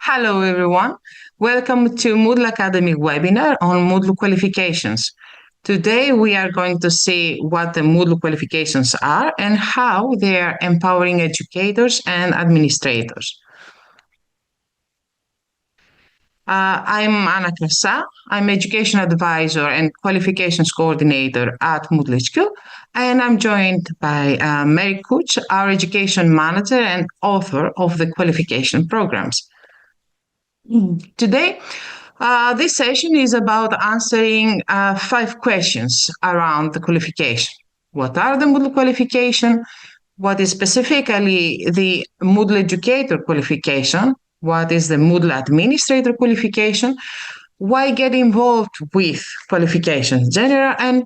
Hello, everyone. Welcome to Moodle Academy webinar on Moodle Qualifications. Today, we are going to see what the Moodle qualifications are and how they are empowering educators and administrators. I'm Anna Krasa. I'm Education Advisor and Qualifications Coordinator at Moodle HQ, and I'm joined by Mary Kuch, our Education Manager and author of the qualification programs. Today, this session is about answering 5 questions around the qualification. What are the Moodle qualifications? What is specifically the Moodle Educator Qualification? What is the Moodle Administrator Qualification? Why get involved with qualifications in general? And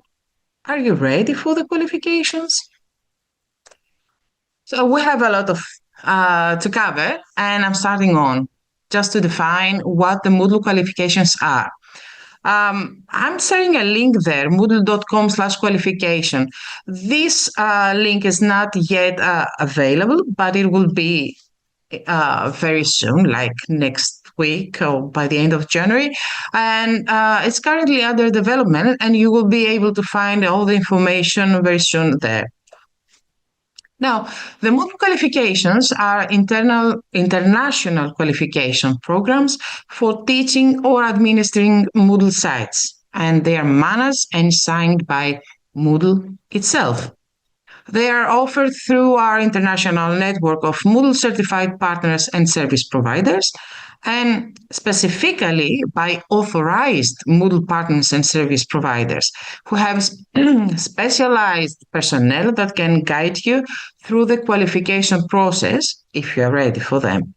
are you ready for the qualifications? So we have a lot of to cover, and I'm starting on just to define what the Moodle qualifications are. I'm sharing a link there, moodle.com/qualification. This link is not yet available, but it will be very soon, like next week or by the end of January. And it's currently under development, and you will be able to find all the information very soon there. Now, the Moodle qualifications are international qualification programs for teaching or administering Moodle sites, and they are managed and signed by Moodle itself. They are offered through our international network of Moodle certified partners and service providers, and specifically by authorized Moodle partners and service providers who have specialized personnel that can guide you through the qualification process if you are ready for them.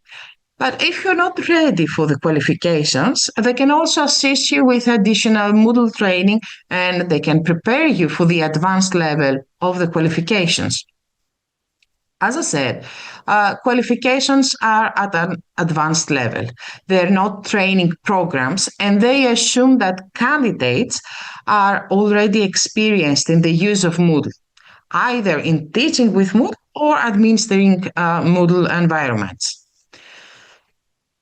But if you're not ready for the qualifications, they can also assist you with additional Moodle training, and they can prepare you for the advanced level of the qualifications. As I said, qualifications are at an advanced level. They're not training programs, and they assume that candidates are already experienced in the use of Moodle, either in teaching with Moodle or administering Moodle environments.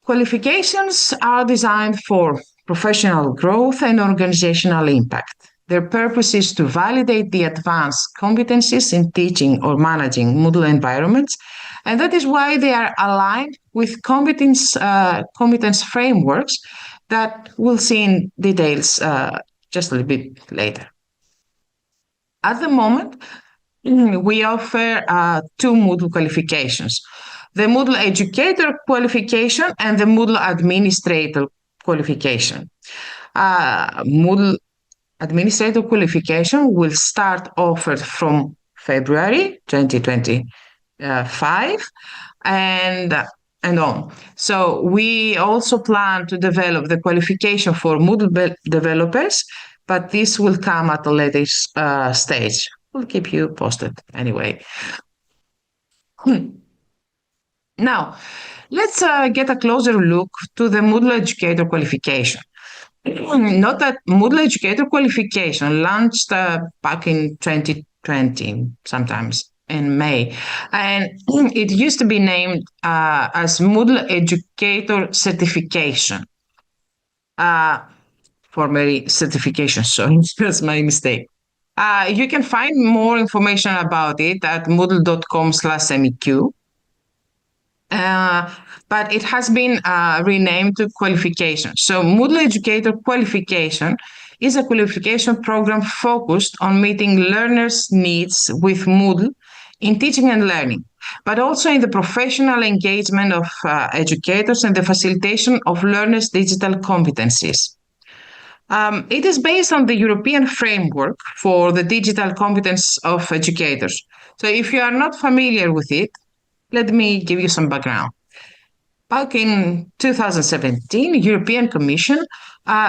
Qualifications are designed for professional growth and organizational impact. Their purpose is to validate the advanced competencies in teaching or managing Moodle environments, and that is why they are aligned with competence frameworks that we'll see in details just a little bit later. At the moment, we offer 2 Moodle qualifications: the Moodle Educator Qualification and the Moodle Administrator Qualification. Moodle Administrator Qualification will start offered from February 2025 and on. So we also plan to develop the qualification for Moodle developers, but this will come at a later stage. We'll keep you posted anyway. Now, let's get a closer look to the Moodle Educator Qualification. Note that Moodle Educator Qualification launched back in 2020, sometimes in May, and it used to be named as Moodle Educator Certification. Formerly certification, sorry, that's my mistake. You can find more information about it at moodle.com/MEQ. But it has been renamed to qualification. So Moodle Educator Qualification is a qualification program focused on meeting learners' needs with Moodle in teaching and learning, but also in the professional engagement of educators and the facilitation of learners' digital competencies. It is based on the European framework for the digital competence of educators. So if you are not familiar with it, let me give you some background. Back in 2017, the European Commission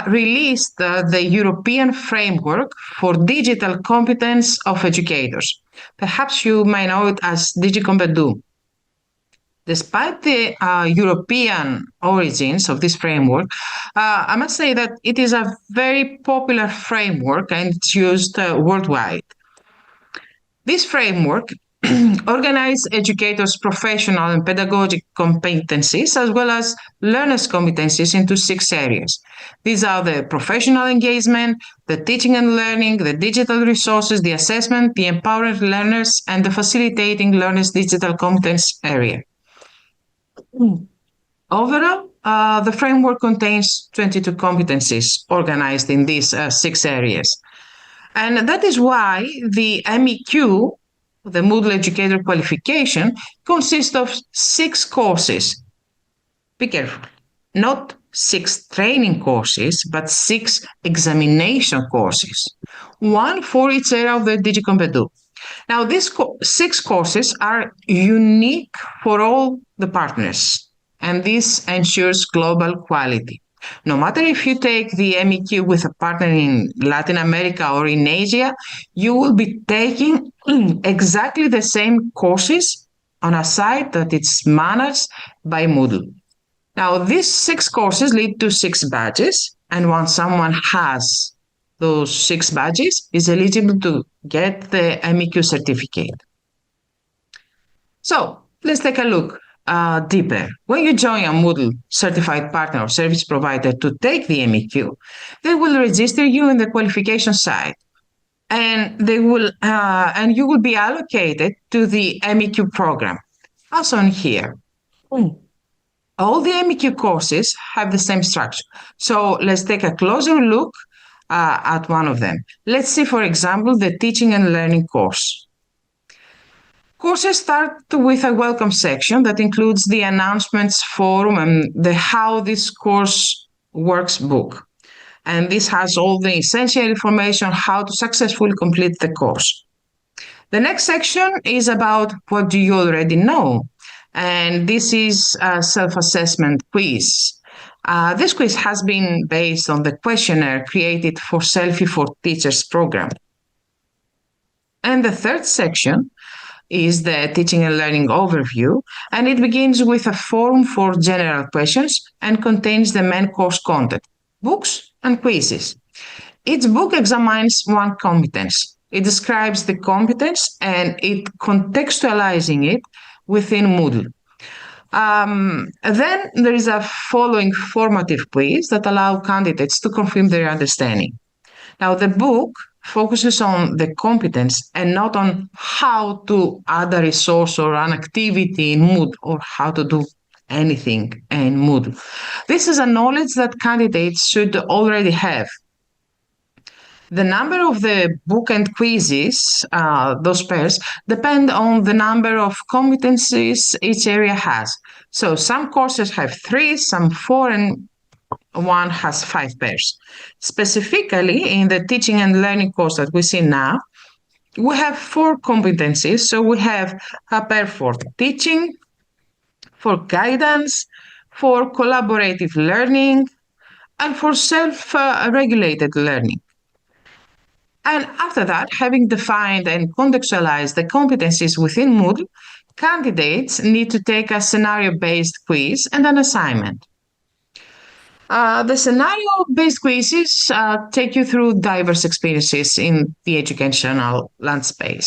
released the European Framework for Digital Competence of Educators. Perhaps you may know it as DigiCompEdu. Despite the European origins of this framework, I must say that it is a very popular framework and it's used worldwide. This framework organize educators' professional and pedagogic competencies as well as learners' competencies into 6 areas. These are the professional engagement, the teaching and learning, the digital resources, the assessment, the empowering learners, and the facilitating learners' digital competence area. Overall, the framework contains 22 competencies organized in these 6 areas. And that is why the MEQ, the Moodle Educator Qualification, consists of 6 courses. Be careful, not 6 training courses, but 6 examination courses, one for each area of the DigiComp Edu. Now, these 6 courses are unique for all the partners, and this ensures global quality. No matter if you take the MEQ with a partner in Latin America or in Asia, you will be taking exactly the same courses on a site that is managed by Moodle. Now, these 6 courses lead to 6 badges, and once someone has those 6 badges, is eligible to get the MEQ certificate. So, let's take a look deeper. When you join a Moodle certified partner or service provider to take the MEQ, they will register you in the qualification site, and you will be allocated to the MEQ program, as on here. All the MEQ courses have the same structure. So let's take a closer look at one of them. Let's see, for example, the teaching and learning course. Courses start with a welcome section that includes the announcements forum and the how this course works book. And this has all the essential information on how to successfully complete the course. The next section is about what do you already know. And this is a self-assessment quiz. This quiz has been based on the questionnaire created for Selfie for Teachers program. And the third section is the teaching and learning overview, and it begins with a forum for general questions and contains the main course content, books and quizzes. Each book examines one competence. It describes the competence and it contextualizing it within Moodle. Then there is a following formative quiz that allow candidates to confirm their understanding. Now, the book focuses on the competence and not on how to add a resource or an activity in Moodle or how to do anything in Moodle. This is a knowledge that candidates should already have. The number of the book and quizzes, those pairs, depend on the number of competencies each area has. So some courses have 3, some 4, and one has 5 pairs. Specifically, in the teaching and learning course that we see now, we have 4 competencies. So we have a pair for teaching, for guidance, for collaborative learning, and for self-regulated learning. And after that, having defined and contextualized the competencies within Moodle, candidates need to take a scenario-based quiz and an assignment. The scenario-based quizzes take you through diverse experiences in the educational landscape.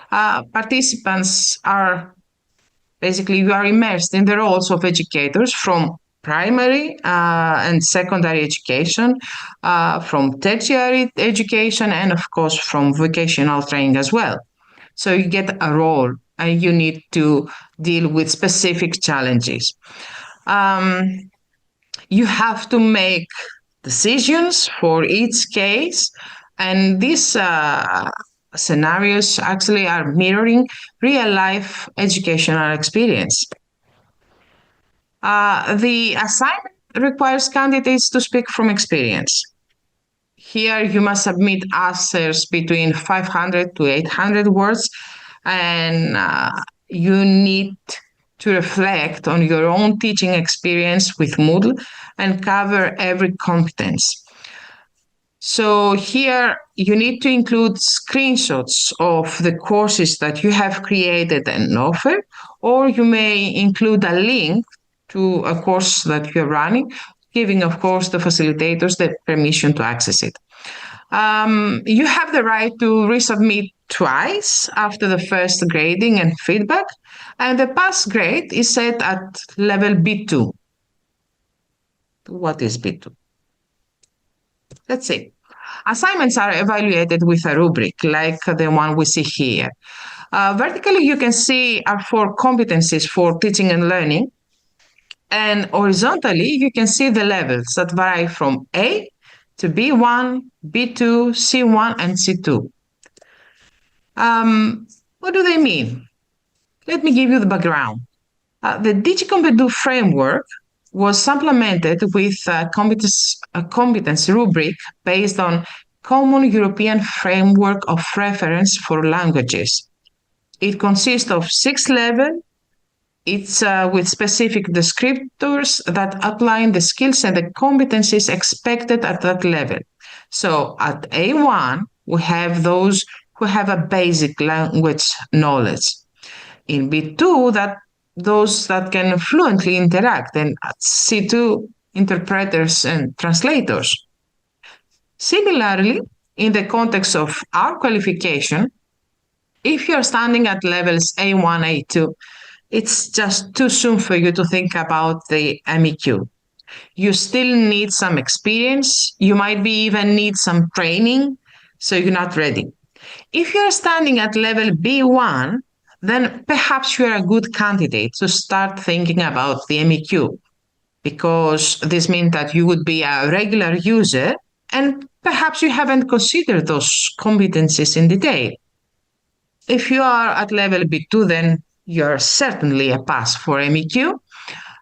Participants are basically, you are immersed in the roles of educators from primary and secondary education, from tertiary education, and of course from vocational training as well. So you get a role and you need to deal with specific challenges. You have to make decisions for each case, and these scenarios actually are mirroring real-life educational experience. The assignment requires candidates to speak from experience. Here, you must submit answers between 500 to 800 words, and you need to reflect on your own teaching experience with Moodle and cover every competence. So here you need to include screenshots of the courses that you have created and offered, or you may include a link to a course that you're running, giving, of course, the facilitators the permission to access it. You have the right to resubmit twice after the first grading and feedback, and the pass grade is set at level B2. What is B2? Let's see. Assignments are evaluated with a rubric like the one we see here. Vertically, you can see are four competencies for teaching and learning. And horizontally, you can see the levels that vary from A to B1, B2, C1, and C2. What do they mean? Let me give you the background. The DigiCompEdu framework was supplemented with a competence rubric based on Common European Framework of Reference for Languages. It consists of 6 levels. It's with specific descriptors that outline the skills and the competencies expected at that level. So at A1, we have those who have a basic language knowledge. In B2, those that can fluently interact, and at C2, interpreters and translators. Similarly, in the context of our qualification, if you're standing at levels A1, A2, it's just too soon for you to think about the MEQ. You still need some experience. You might be even need some training, so you're not ready. If you're standing at level B1, then perhaps you're a good candidate to start thinking about the MEQ, because this means that you would be a regular user and perhaps you haven't considered those competencies in detail. If you are at level B2, then you're certainly a pass for MEQ,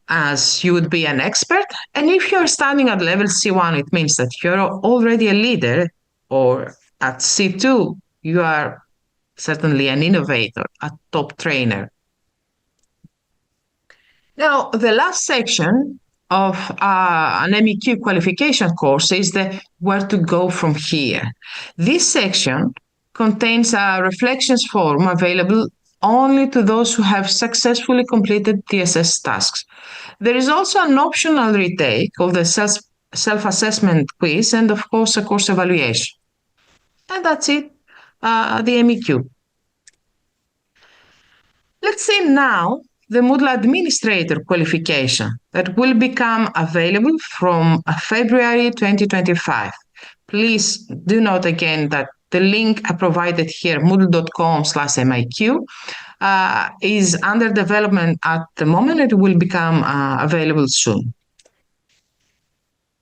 as you would be an expert. And if you're standing at level C1, it means that you're already a leader, or at C2, you are certainly an innovator, a top trainer. Now, the last section of an MEQ qualification course is the where to go from here. This section contains a reflections form available only to those who have successfully completed TSS tasks. There is also an optional retake of the self-assessment quiz and, of course, a course evaluation. And that's it, the MEQ. Let's see now the Moodle Administrator Qualification that will become available from February 2025. Please do note again that the link I provided here, moodle.com/MIQ, is under development at the moment. It will become available soon.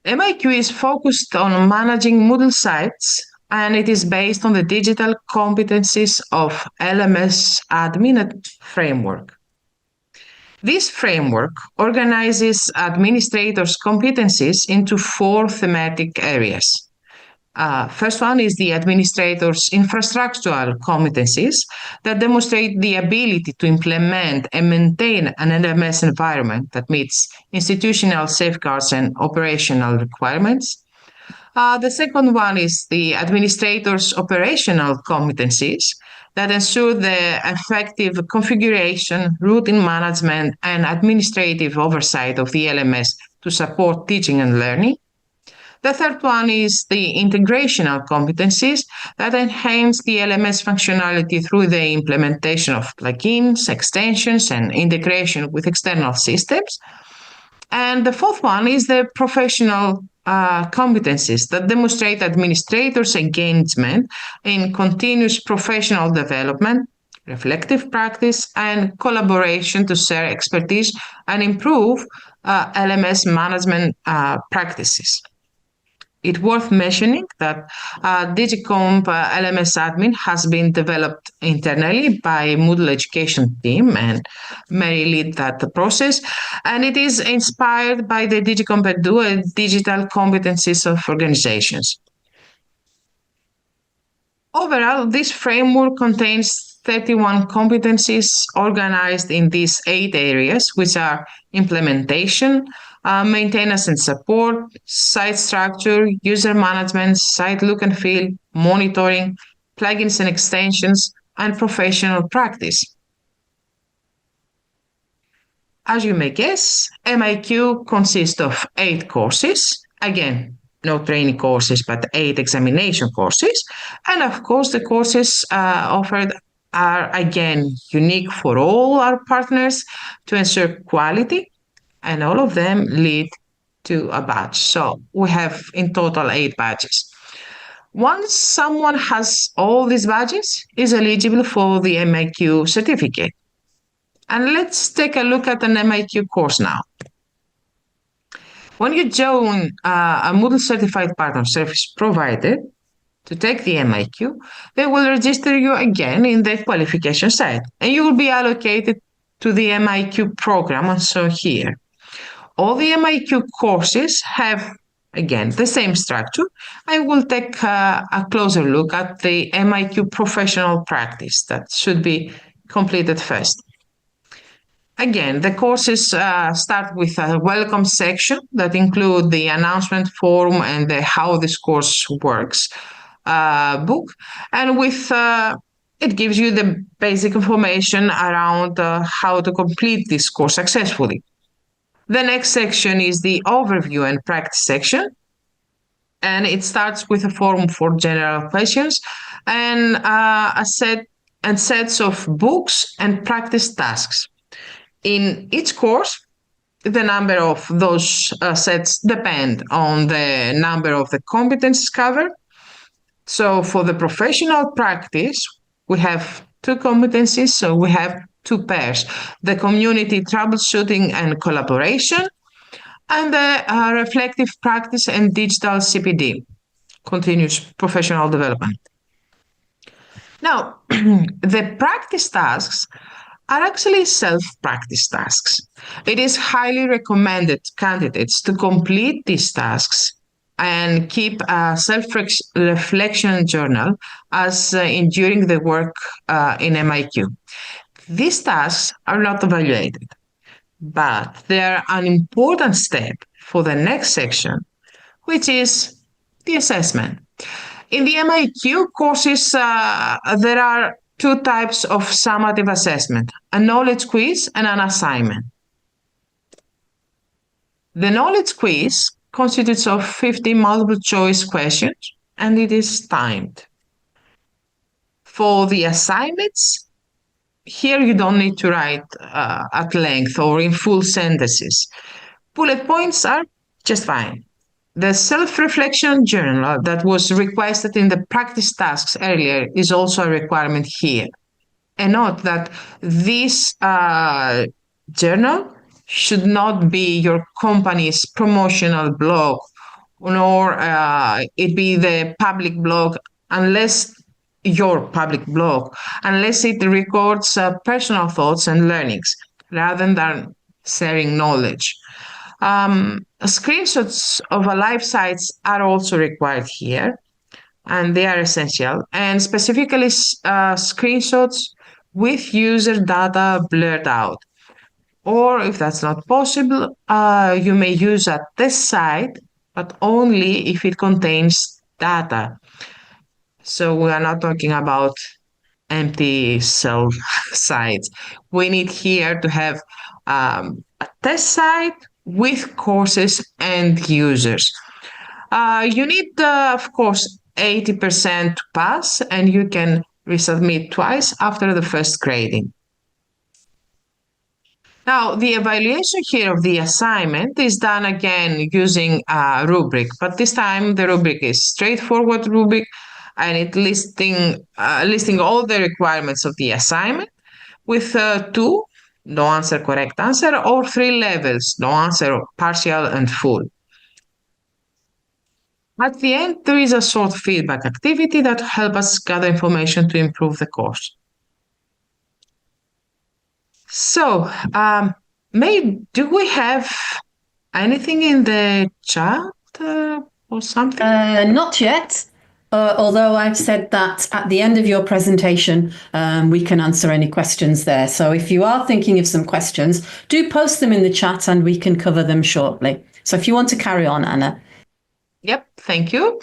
MIQ is focused on managing Moodle sites, and it is based on the digital competencies of LMS admin framework. This framework organizes administrators' competencies into 4 thematic areas. First one is the administrator's infrastructural competencies that demonstrate the ability to implement and maintain an LMS environment that meets institutional safeguards and operational requirements. The second one is the administrator's operational competencies that ensure the effective configuration, routine management, and administrative oversight of the LMS to support teaching and learning. The third one is the integrational competencies that enhance the LMS functionality through the implementation of plugins, extensions, and integration with external systems. And the fourth one is the professional competencies that demonstrate administrators' engagement in continuous professional development, reflective practice, and collaboration to share expertise and improve LMS management practices. It's worth mentioning that DigiComp LMS admin has been developed internally by Moodle Education team, and Mary led that process. And it is inspired by the DigiCompEdu digital competencies of organizations. Overall, this framework contains 31 competencies organized in these 8 areas, which are implementation, maintenance and support, site structure, user management, site look and feel, monitoring, plugins and extensions, and professional practice. As you may guess, MIQ consists of 8 courses. Again, no training courses, but 8 examination courses. And of course, the courses offered are again unique for all our partners to ensure quality, and all of them lead to a badge. So we have in total 8 badges. Once someone has all these badges, is eligible for the MIQ certificate. And let's take a look at an MIQ course now. When you join a Moodle Certified Partner Service provider to take the MIQ, they will register you again in the qualification site, and you will be allocated to the MIQ program, and so here. All the MIQ courses have, again, the same structure. I will take a closer look at the MIQ professional practice that should be completed first. Again, the courses start with a welcome section that include the announcement form and the how this course works book, and with it gives you the basic information around how to complete this course successfully. The next section is the overview and practice section, and it starts with a form for general questions and sets of books and practice tasks. In each course, the number of those sets depend on the number of the competencies covered. So for the professional practice, we have 2 competencies, so we have 2 pairs, the community troubleshooting and collaboration, and the reflective practice and digital CPD, continuous professional development. Now, the practice tasks are actually self-practice tasks. It is highly recommended candidates to complete these tasks and keep a self-reflection journal as during the work in MIQ. These tasks are not evaluated, but they are an important step for the next section, which is the assessment. In the MIQ courses, there are 2 types of summative assessment, a knowledge quiz and an assignment. The knowledge quiz constitutes of 50 multiple choice questions, and it is timed. For the assignments, here you don't need to write at length or in full sentences. Bullet points are just fine. The self-reflection journal that was requested in the practice tasks earlier is also a requirement here. And note that this journal should not be your company's promotional blog, nor it be the public blog, unless your public blog, unless it records personal thoughts and learnings rather than sharing knowledge. Screenshots of live sites are also required here, and they are essential, and specifically screenshots with user data blurred out. Or if that's not possible, you may use a test site, but only if it contains data. So we are not talking about empty cell sites. We need here to have a test site with courses and users. You need, of course, 80% to pass, and you can resubmit twice after the first grading. Now, the evaluation here of the assignment is done again using a rubric, but this time the rubric is straightforward rubric, and it listing all the requirements of the assignment with 2, no answer, correct answer, or 3 levels, no answer, partial, and full. At the end, there is a short feedback activity that helps us gather information to improve the course. So, do we have anything in the chat or something? Not yet. Although I've said that at the end of your presentation, we can answer any questions there. So if you are thinking of some questions, do post them in the chat and we can cover them shortly. So if you want to carry on, Anna. Yep, thank you.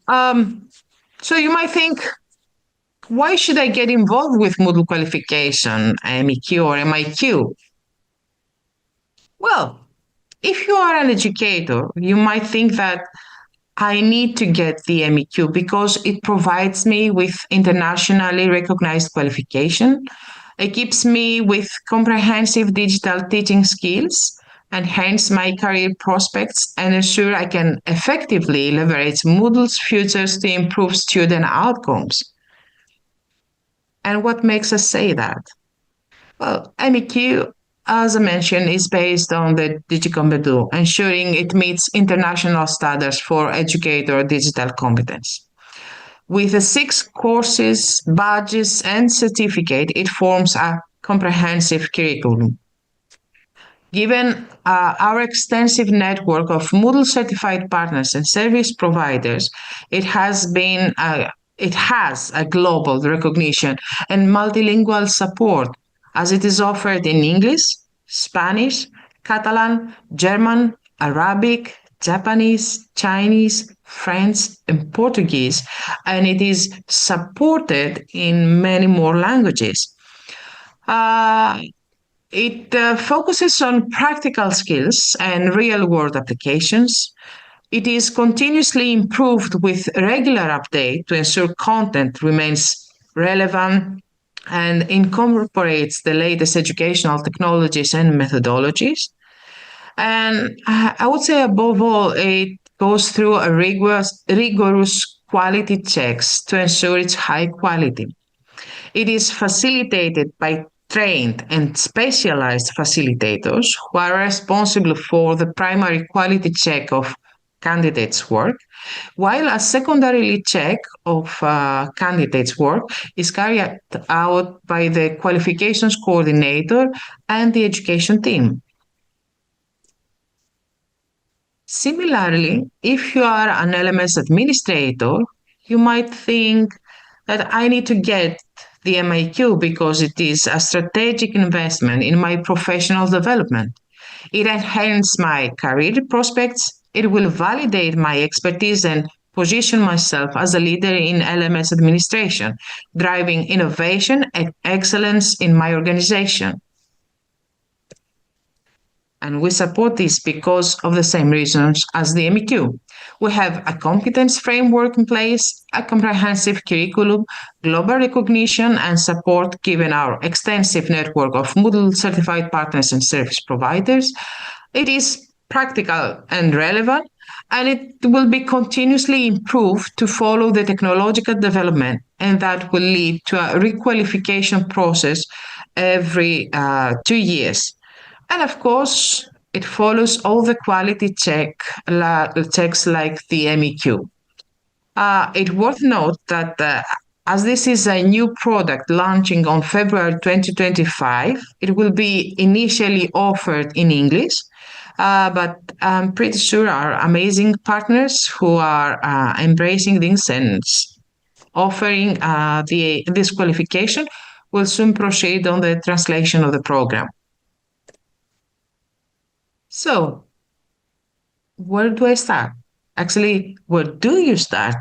So you might think, why should I get involved with Moodle Qualification, MEQ or MIQ? Well, If you are an educator, you might think that I need to get the MEQ because it provides me with internationally recognized qualification. It gives me with comprehensive digital teaching skills, enhance my career prospects, and ensure I can effectively leverage Moodle's futures to improve student outcomes. And what makes us say that? Well, MEQ, as I mentioned, is based on the DigiCompetO, ensuring it meets international standards for educator digital competence. With the 6 courses, badges, and certificate, it forms a comprehensive curriculum. Given our extensive network of Moodle certified partners and service providers, it has a global recognition and multilingual support as it is offered in English, Spanish, Catalan, German, Arabic, Japanese, Chinese, French, and Portuguese, and it is supported in many more languages. It focuses on practical skills and real world applications. It is continuously improved with regular update to ensure content remains relevant and incorporates the latest educational technologies and methodologies. And I would say, above all, it goes through a rigorous quality checks to ensure its high quality. It is facilitated by trained and specialized facilitators who are responsible for the primary quality check of candidates' work, while a secondary check of candidates' work is carried out by the qualifications coordinator and the education team. Similarly, if you are an LMS administrator, you might think that I need to get the MIQ because it is a strategic investment in my professional development. It enhances my career prospects. It will validate my expertise and position myself as a leader in LMS administration, driving innovation and excellence in my organization. And we support this because of the same reasons as the MEQ. We have a competence framework in place, a comprehensive curriculum, global recognition and support given our extensive network of Moodle certified partners and service providers. It is practical and relevant, and it will be continuously improved to follow the technological development, and that will lead to a requalification process every 2 years. And of course, it follows all the quality checks like the MEQ. It's worth note that as this is a new product launching on February 2025, it will be initially offered in English, but I'm pretty sure our amazing partners who are embracing this and offering this qualification will soon proceed on the translation of the program. So, where do I start? Actually, where do you start?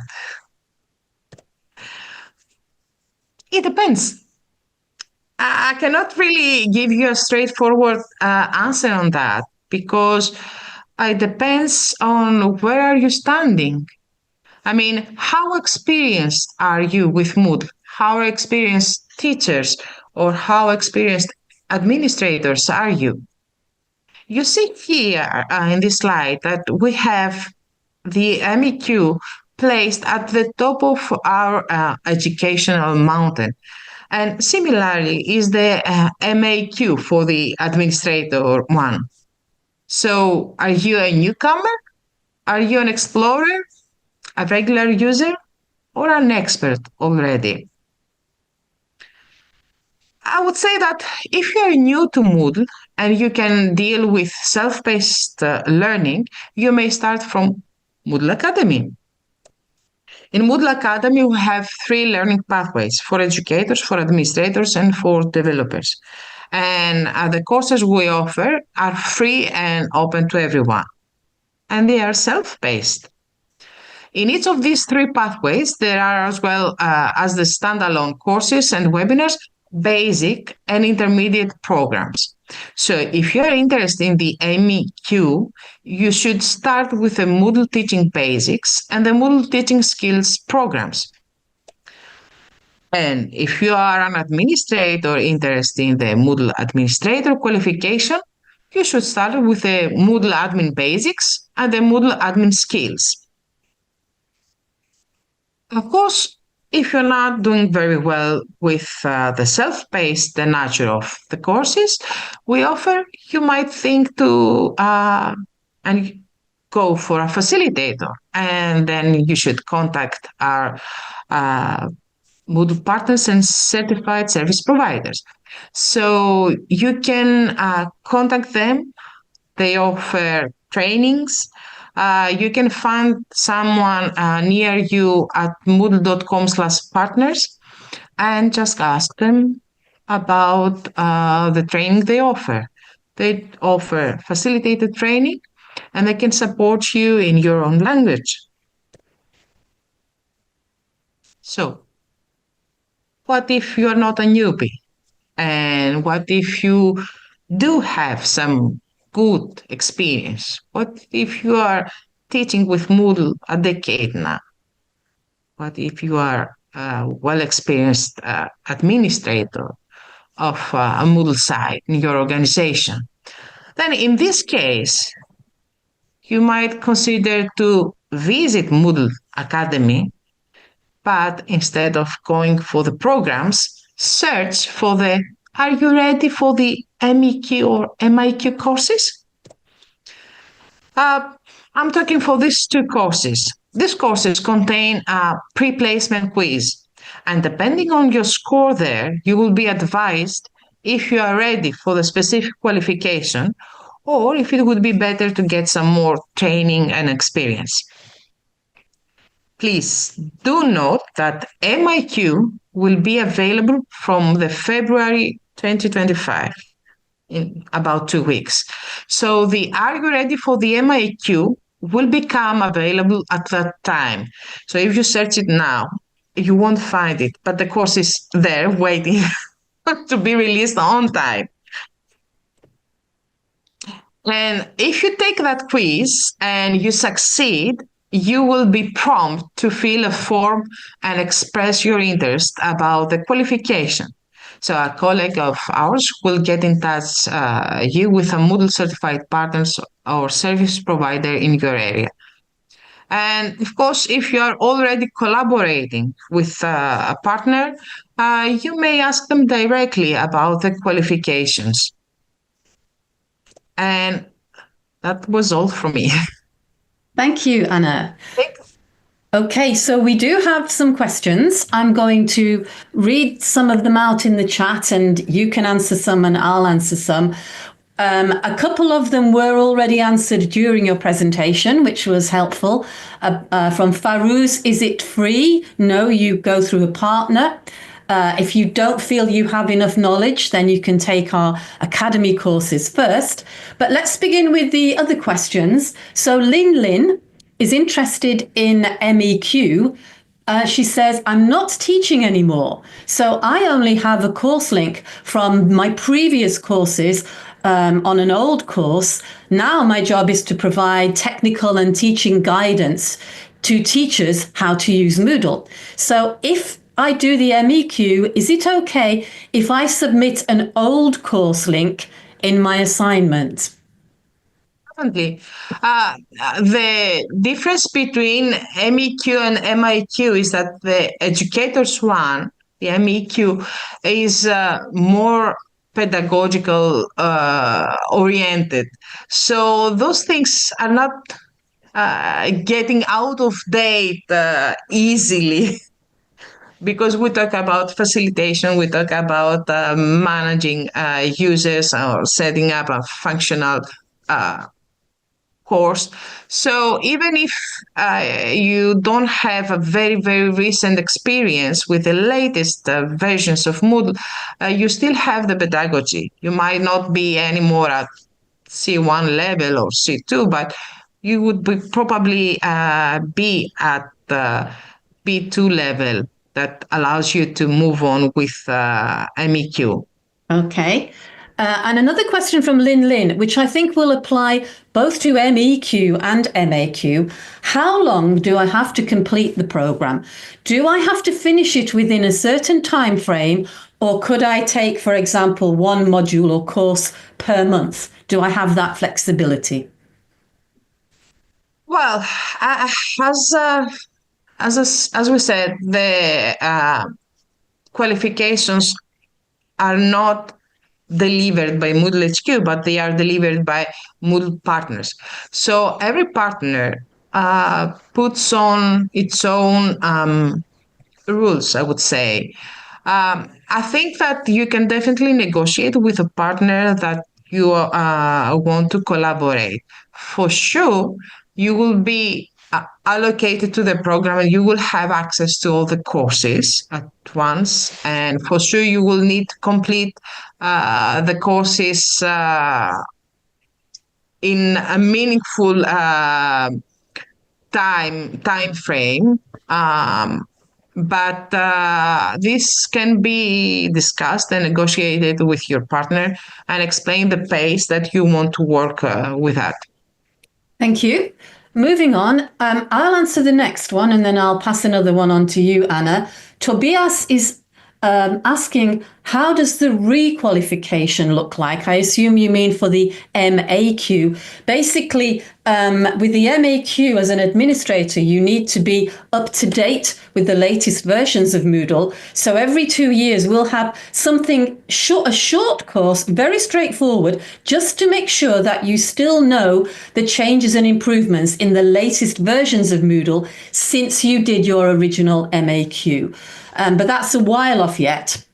It depends. I cannot really give you a straightforward answer on that because it depends on where are you standing. I mean, how experienced are you with Moodle? How experienced teachers or how experienced administrators are you? You see here in this slide that we have the MEQ placed at the top of our educational mountain. And similarly is the MAQ for the administrator one. So are you a newcomer? Are you an explorer, a regular user, or an expert already? I would say that if you're new to Moodle and you can deal with self-paced learning, you may start from Moodle Academy. In Moodle Academy, we have 3 learning pathways for educators, for administrators, and for developers. And the courses we offer are free and open to everyone. And they are self-paced. In each of these 3 pathways, there are as well as the standalone courses and webinars, basic and intermediate programs. So if you're interested in the MEQ, you should start with the Moodle Teaching Basics and the Moodle Teaching Skills programs. And if you are an administrator interested in the Moodle Administrator Qualification, you should start with the Moodle Admin Basics and the Moodle Admin Skills. Of course, if you're not doing very well with the self-paced nature of the courses we offer, you might think to and go for a facilitator, and then you should contact our Moodle partners and certified service providers. So you can contact them. They offer trainings. You can find someone near you at moodle.com/partners and just ask them about the training they offer. They offer facilitated training and they can support you in your own language. So, what if you're not a newbie? And what if you do have some good experience? What if you are teaching with Moodle a decade now? What if you are a well-experienced administrator of a Moodle site in your organization? Then in this case, you might consider to visit Moodle Academy, but instead of going for the programs, search for the "Are you ready for the MEQ or MIQ courses?" I'm talking for these two courses. These courses contain a pre-placement quiz, and depending on your score there, you will be advised if you are ready for the specific qualification or if it would be better to get some more training and experience. Please do note that MIQ will be available from the February 2025, in about 2 weeks. So the "Are you ready for the MIQ" will become available at that time. So if you search it now, you won't find it, but the course is there waiting to be released on time. And if you take that quiz and you succeed, you will be prompted to fill a form and express your interest about the qualification. So a colleague of ours will get in touch you with a Moodle certified partner or service provider in your area. And of course, if you are already collaborating with a partner, you may ask them directly about the qualifications. And that was all from me. Thank you, Anna. Thanks. Okay, so we do have some questions. I'm going to read some of them out in the chat and you can answer some and I'll answer some. A couple of them were already answered during your presentation, which was helpful. From Farouz, is it free? No, you go through a partner. If you don't feel you have enough knowledge, then you can take our academy courses first. But let's begin with the other questions. So Lin is interested in MEQ. She says, I'm not teaching anymore, so I only have a course link from my previous courses on an old course. Now my job is to provide technical and teaching guidance to teachers how to use Moodle. So if I do the MEQ, is it okay if I submit an old course link in my assignment? Definitely. The difference between MEQ and MIQ is that the educators one, the MEQ, is more pedagogical oriented. So those things are not getting out of date easily. Because we talk about facilitation, we talk about managing users or setting up a functional course. So even if you don't have a very, very recent experience with the latest versions of Moodle, you still have the pedagogy. You might not be anymore at C1 level or C2, but you would probably be at the B2 level that allows you to move on with MEQ. Okay. And another question from Lynn, which I think will apply both to MEQ and MAQ. How long do I have to complete the program? Do I have to finish it within a certain time frame, or could I take, for example, one module or course per month? Do I have that flexibility? Well, as we said, the qualifications are not delivered by Moodle HQ, but they are delivered by Moodle partners. So every partner puts on its own rules, I would say. I think that you can definitely negotiate with a partner that you want to collaborate. For sure, you will be allocated to the program and you will have access to all the courses at once. And for sure, you will need to complete the courses in a meaningful time frame. But this can be discussed and negotiated with your partner and explain the pace that you want to work with at. Thank you. Moving on, I'll answer the next one and then I'll pass another one on to you, Anna. Tobias is asking, how does the requalification look like? I assume you mean for the MAQ. Basically, with the MAQ as an administrator, you need to be up to date with the latest versions of Moodle. So every 2 years, we'll have something short, a short course, very straightforward, just to make sure that you still know the changes and improvements in the latest versions of Moodle since you did your original MAQ. But that's a while off yet.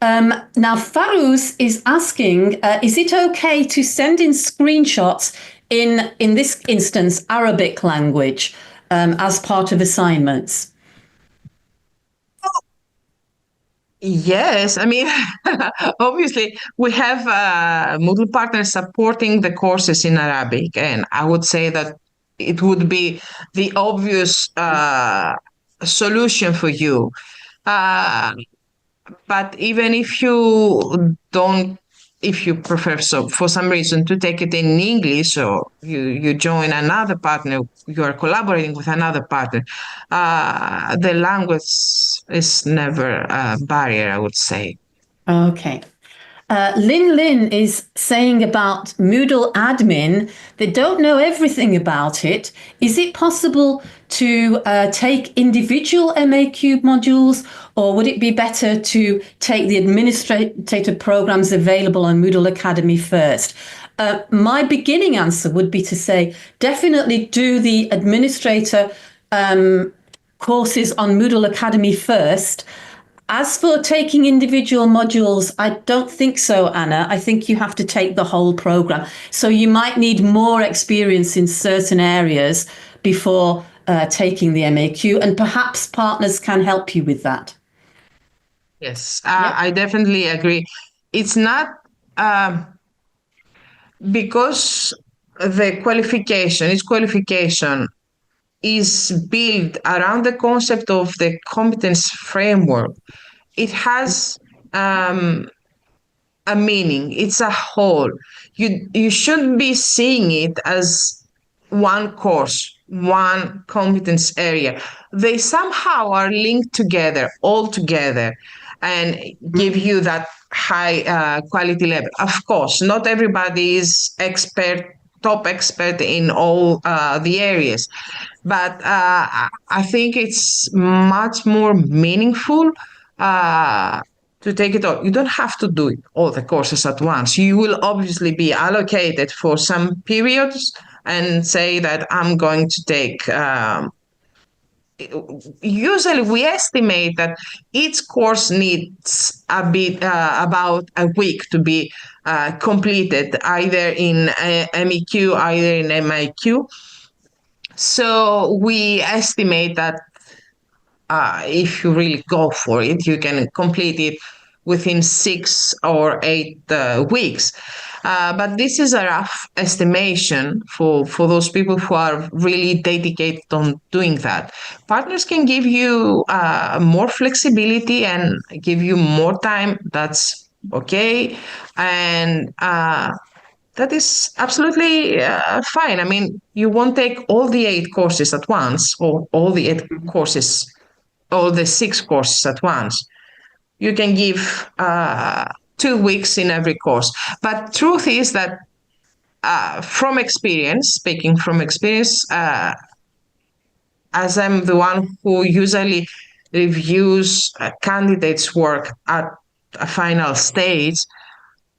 Now, Farouz is asking, is it okay to send in screenshots in this instance, Arabic language, as part of assignments? Yes, I mean, obviously, we have Moodle partners supporting the courses in Arabic, and I would say that it would be the obvious solution for you. But even if you don't, if you prefer, so for some reason to take it in English, or you join another partner, you are collaborating with another partner, the language is never a barrier, I would say. Okay. Lynn is saying about Moodle admin, they don't know everything about it. Is it possible to take individual MAQ modules, or would it be better to take the administrator programs available on Moodle Academy first? My beginning answer would be to say definitely do the administrator courses on Moodle Academy first. As for taking individual modules, I don't think so, Anna. I think you have to take the whole program. So you might need more experience in certain areas before taking the MAQ, and perhaps partners can help you with that. Yes, I definitely agree. It's not because the qualification is built around the concept of the competence framework. It has a meaning. It's a whole. You shouldn't be seeing it as one course, one competence area. They somehow are linked together, all together, and give you that high quality level. Of course, not everybody is top expert in all the areas, but I think it's much more meaningful to take it all. You don't have to do it, all the courses at once. You will obviously be allocated for some periods and say that I'm going to take. Usually, we estimate that each course needs about a week to be completed, either in MEQ, either in MIQ. So we estimate that if you really go for it, you can complete it within 6 or 8 weeks. But this is a rough estimation for those people who are really dedicated on doing that. Partners can give you more flexibility and give you more time. That's Okay, and that is absolutely fine. I mean, you won't take all the 8 courses at once, or all the 8 courses, all the 6 courses at once. You can give 2 weeks in every course. But truth is that from experience, speaking from experience, as I'm the one who usually reviews candidates' work at a final stage,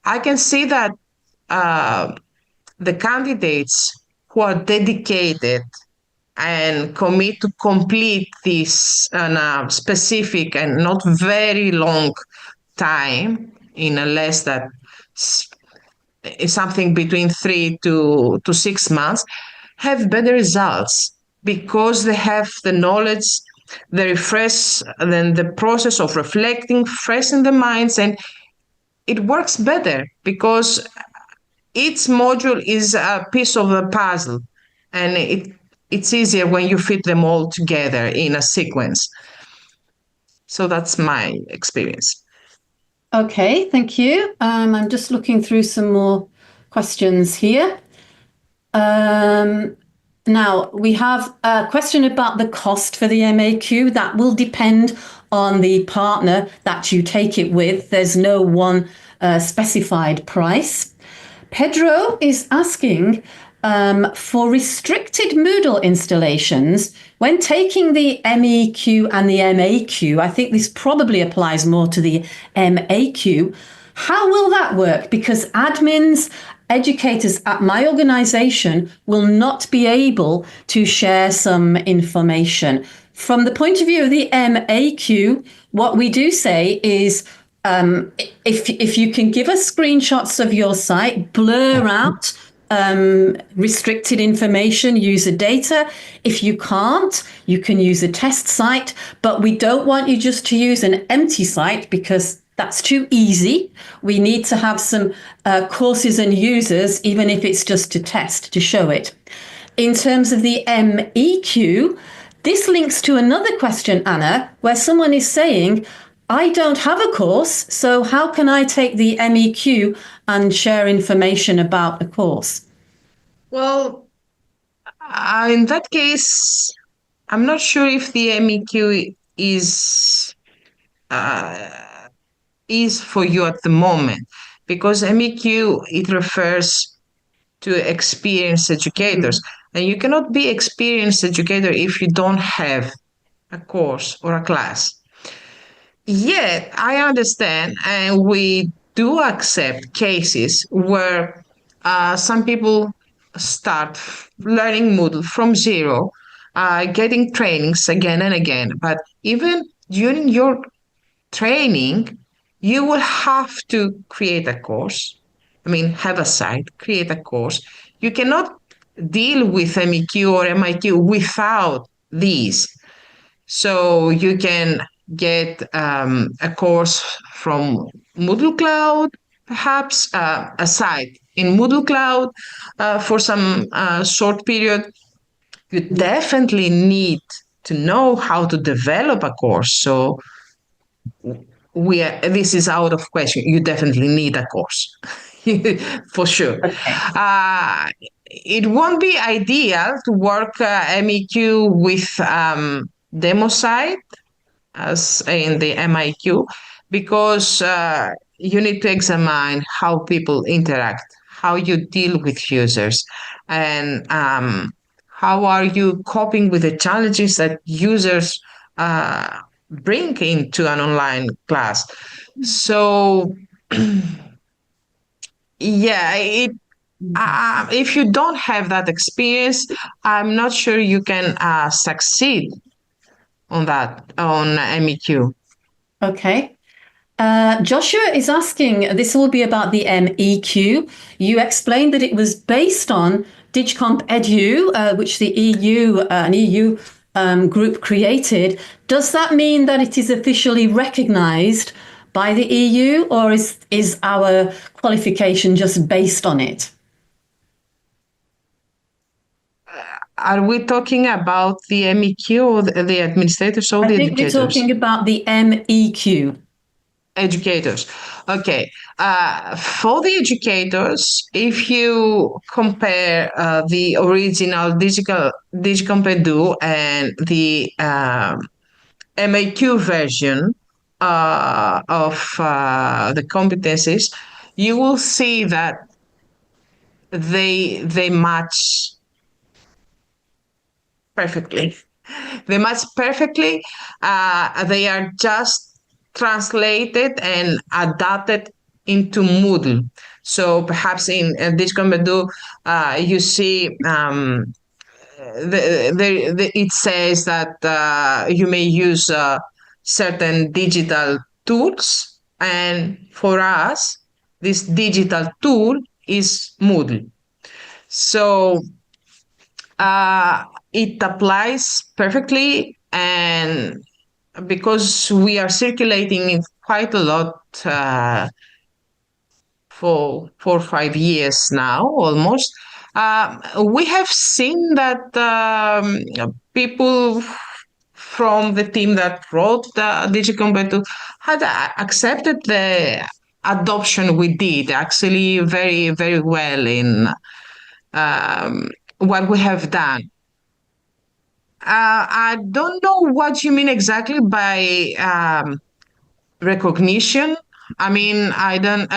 I can see that uh, the candidates who are dedicated and commit to complete this in a specific and not very long time, in a less than something between 3 to 6 months, have better results because they have the knowledge, the refresh, then the process of reflecting fresh in the minds, and it works better because each module is a piece of a puzzle, and it's easier when you fit them all together in a sequence. So that's my experience. Okay, thank you. I'm just looking through some more questions here. Now, we have a question about the cost for the MAQ. That will depend on the partner that you take it with. There's no one specified price. Pedro is asking for restricted Moodle installations, when taking the MEQ and the MAQ, I think this probably applies more to the MAQ. How will that work? Because admins, educators at my organization will not be able to share some information. From the point of view of the MAQ, what we do say is if you can give us screenshots of your site, blur out restricted information, user data. If you can't, you can use a test site, but we don't want you just to use an empty site because that's too easy. We need to have some courses and users, even if it's just to test, to show it. In terms of the MEQ, this links to another question, Anna, where someone is saying, I don't have a course, so how can I take the MEQ and share information about the course? Well, in that case, I'm not sure if the MEQ is for you at the moment, because MEQ, it refers to experienced educators, and you cannot be experienced educator if you don't have a course or a class. Yet, I understand, and we do accept cases where some people start learning Moodle from zero, getting trainings again and again. But even during your training, you will have to create a course. I mean, have a site, create a course. You cannot deal with MEQ or MIQ without these. So you can get a course from Moodle Cloud, perhaps a site in Moodle Cloud for some short period. You definitely need to know how to develop a course. So this is out of question. You definitely need a course for sure. Okay. It won't be ideal to work MEQ with demo site as in the MIQ, because you need to examine how people interact, how you deal with users, and how are you coping with the challenges that users bring into an online class. So, yeah, if you don't have that experience, I'm not sure you can succeed on that, on MEQ. Okay. Joshua is asking, this will be about the MEQ. You explained that it was based on Digcomp Edu, which the an EU group created. Does that mean that it is officially recognized by the EU, or is our qualification just based on it? Are we talking about the MEQ or the administrators or I the think we're educators? talking about the MEQ. Educators. Okay. For the educators, if you compare the original Digicompedu and the MAQ version of the competencies, you will see that they match perfectly. They match perfectly. They are just translated and adapted into Moodle. So perhaps in Digicompedu, you see it says that you may use certain digital tools, and for us, this digital tool is Moodle. So it applies perfectly, and because we are circulating it quite a lot for 4 or 5 years now, almost, we have seen that people from the team that wrote the Digicompetu had accepted the adoption we did actually very, very well in what we have done. I don't know what you mean exactly by recognition. I mean, I don't.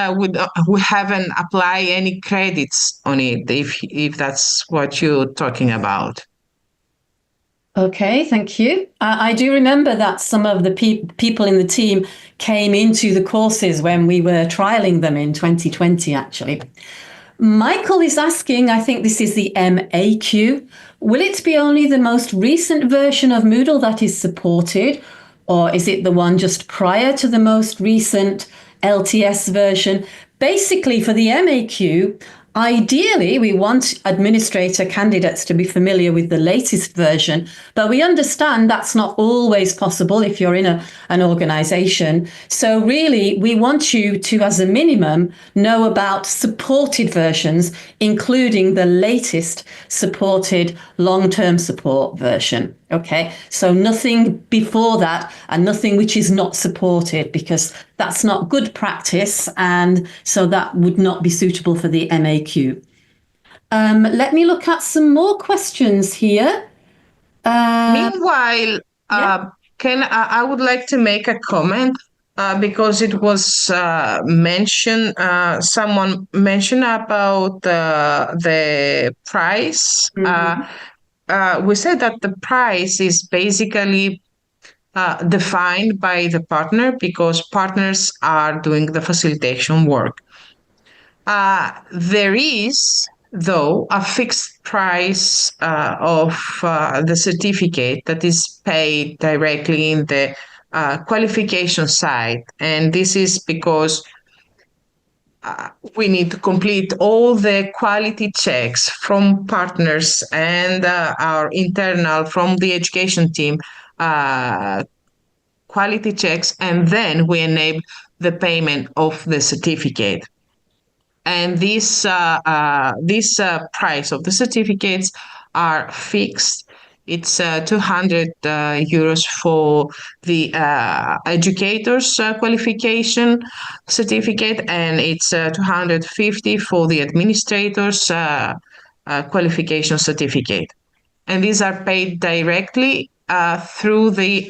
We haven't applied any credits on it. If that's what you're talking about. Okay, thank you. I do remember that some of the people in the team came into the courses when we were trialing them in 2020, actually. Michael is asking, I think this is the MAQ, will it be only the most recent version of Moodle that is supported, or is it the one just prior to the most recent LTS version? Basically, for the MAQ, ideally, we want administrator candidates to be familiar with the latest version, but we understand that's not always possible if you're in an organization. So really, we want you to, as a minimum, know about supported versions, including the latest supported long-term support version. Okay, so nothing before that and nothing which is not supported, because that's not good practice, and so that would not be suitable for the MAQ. Let me look at some more questions here. Meanwhile, Yeah. I would like to make a comment because it was mentioned. Someone mentioned about the price. We said that the price is basically defined by the partner because partners are doing the facilitation work. There is, though, a fixed price of the certificate that is paid directly in the qualification site. And this is because we need to complete all the quality checks from partners and our internal from the education team quality checks, and then we enable the payment of the certificate. And this price of the certificates are fixed. It's 200 euros for the educator's qualification certificate, and it's 250 for the administrator's qualification certificate. And these are paid directly through the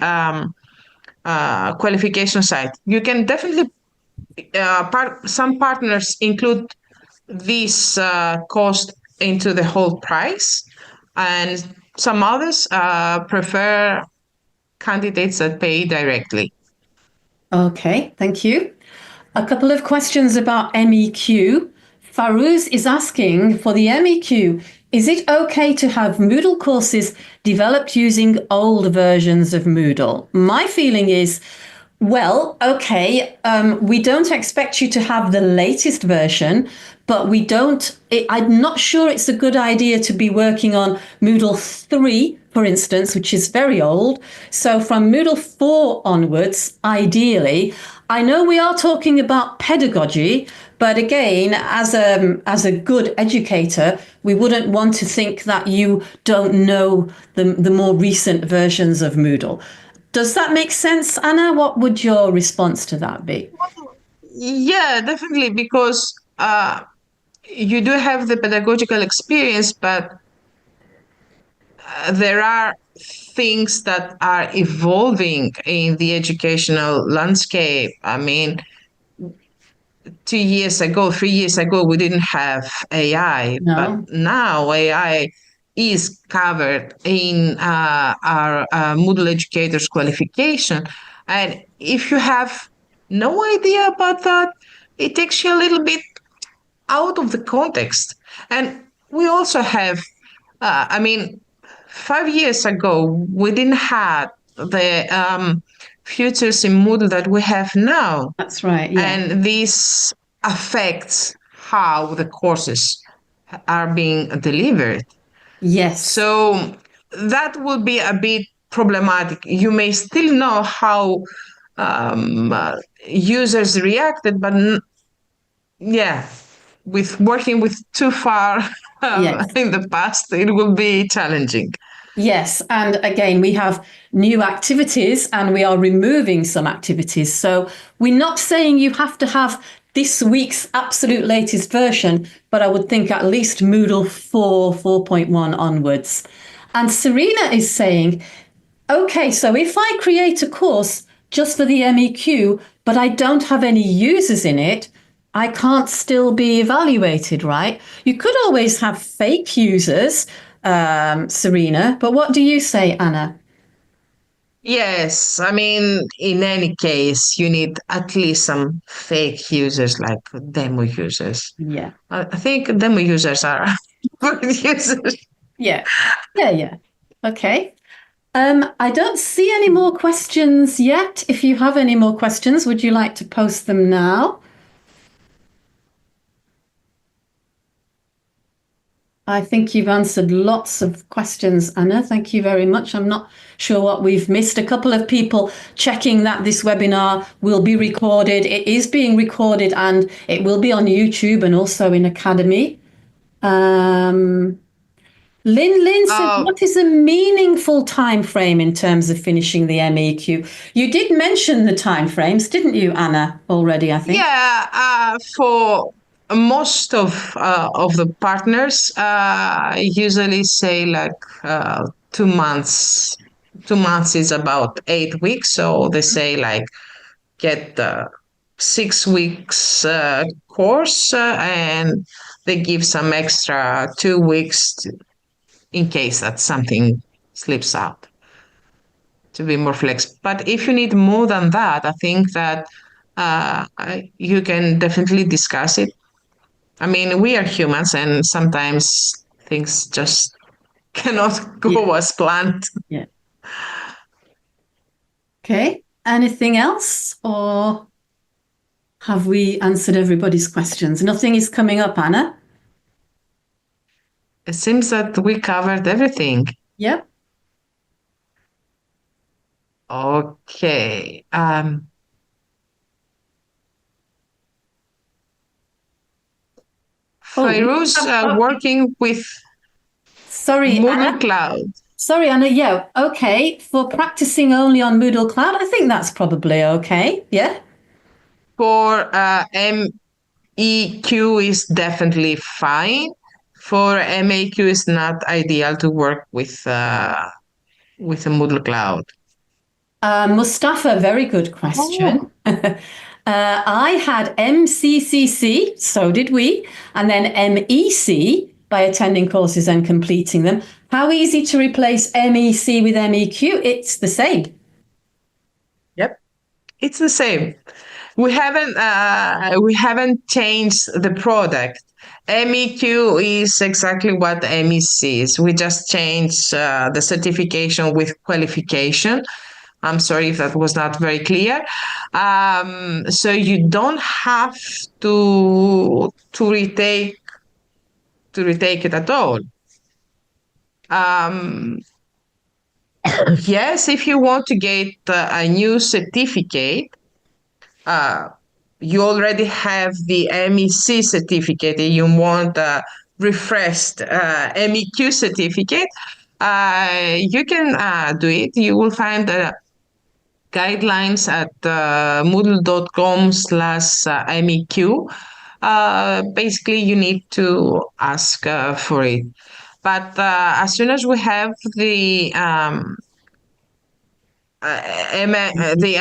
qualification site. You can definitely some partners include this cost into the whole price, and some others prefer candidates that pay directly. Okay, thank you. A couple of questions about MEQ. Farouz is asking, for the MEQ, is it okay to have Moodle courses developed using old versions of Moodle? My feeling is, well, okay, we don't expect you to have the latest version, but I'm not sure it's a good idea to be working on Moodle 3, for instance, which is very old. So from Moodle 4 onwards, ideally, I know we are talking about pedagogy, but again, as a good educator, we wouldn't want to think that you don't know the more recent versions of Moodle. Does that make sense, Anna? What would your response to that be? Yeah, definitely, because you do have the pedagogical experience, but there are things that are evolving in the educational landscape. I mean, 2 years ago, 3 years ago, we didn't have AI, but No. now AI is covered in our Moodle Educator's Qualification. And if you have no idea about that, it takes you a little bit out of the context. And we also have, I mean, 5 years ago, we didn't have the futures in Moodle that we have now. That's right. Yeah. And this affects how the courses are being delivered. Yes. So that will be a bit problematic. You may still know how users reacted, but yeah, with working with too far Yes. in the past, it will be challenging. Yes. And again, we have new activities and we are removing some activities. So we're not saying you have to have this week's absolute latest version, but I would think at least Moodle 4, 4.1 onwards. And Serena is saying, okay, so if I create a course just for the MEQ, but I don't have any users in it, I can't still be evaluated, right? You could always have fake users, Serena, but what do you say, Anna? Yes, I mean, in any case, you need at least some fake users like demo users. Yeah. I think demo users are good users. Yeah. Yeah, yeah. Okay. I don't see any more questions yet. If you have any more questions, would you like to post them now? I think you've answered lots of questions, Anna. Thank you very much. I'm not sure what we've missed. A couple of people checking that this webinar will be recorded. It is being recorded and it will be on YouTube and also in Academy. Lynn said, what is a meaningful time frame in terms of finishing the MEQ? You did mention the time frames, didn't you, Anna, already, I think? Yeah, for most of the partners, usually say like 2 months. 2 months is about 8 weeks, so they say like get the 6 weeks course, and they give some extra 2 weeks in case that something slips out to be more flexible. But if you need more than that, I think that you can definitely discuss it. I mean, we are humans, and sometimes things just cannot go as planned. Yeah. Okay. Anything else, or have we answered everybody's questions? Nothing is coming up, Anna? It seems that we covered everything. Yep. Okay. Fairuz working with Moodle Anna. Cloud. Sorry, Anna. Yeah. Okay. For practicing only on Moodle Cloud, I think that's probably okay. Yeah. For MEQ is definitely fine. For MAQ is not ideal to work with a Moodle Cloud. Mustafa, very good question. Oh. I had MCCC, so did we, and then MEC by attending courses and completing them. How easy to replace MEC with MEQ? It's the same. Yep, it's the same. We haven't changed the product. MEQ is exactly what MEC is. We just changed the certification with qualification. I'm sorry if that was not very clear. So you don't have to retake it at all. Yes, if you want to get a new certificate, you already have the MEC certificate and you want a refreshed MEQ certificate, you can do it. You will find guidelines at moodle.com/MEQ. Basically, you need to ask for it. But as soon as we have the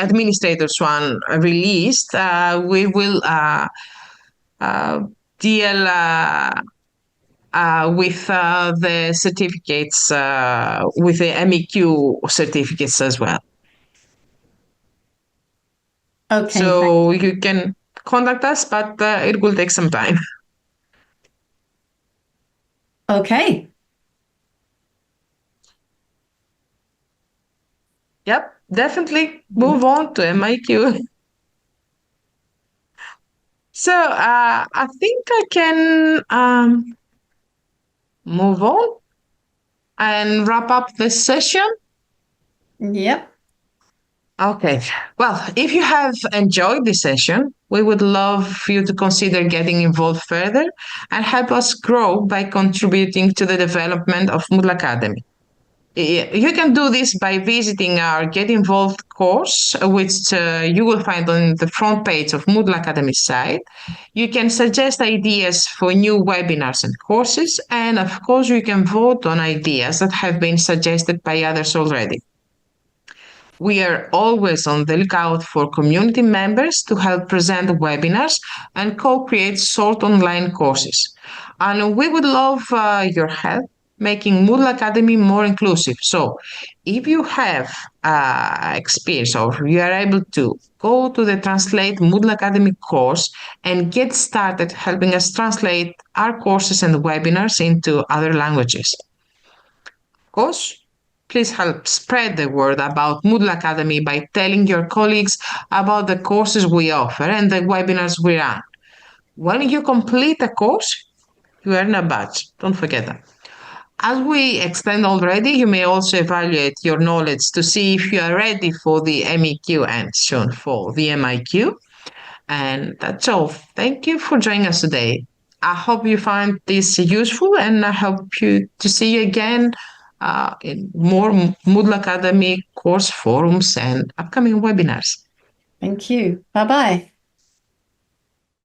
administrators one released, we will deal with the certificates, with the MEQ certificates as well. Okay. So you can contact us, but it will take some time. Okay. Yep, definitely move on to MEQ. So I think I can move on and wrap up this session. Yep. Okay. Well, if you have enjoyed this session, we would love you to consider getting involved further and help us grow by contributing to the development of Moodle Academy. You can do this by visiting our Get Involved course, which you will find on the front page of Moodle Academy site. You can suggest ideas for new webinars and courses, and of course, you can vote on ideas that have been suggested by others already. We are always on the lookout for community members to help present webinars and co-create short online courses. And we would love your help making Moodle Academy more inclusive. So if you have experience or you are able to, go to the Translate Moodle Academy course and get started helping us translate our courses and webinars into other languages. Of course, please help spread the word about Moodle Academy by telling your colleagues about the courses we offer and the webinars we run. When you complete a course, you earn a badge. Don't forget that. As we explained already, you may also evaluate your knowledge to see if you are ready for the MEQ and soon for the MIQ. And that's all. Thank you for joining us today. I hope you find this useful, and I hope to see you again in more Moodle Academy course forums and upcoming webinars. Thank you. Bye-bye.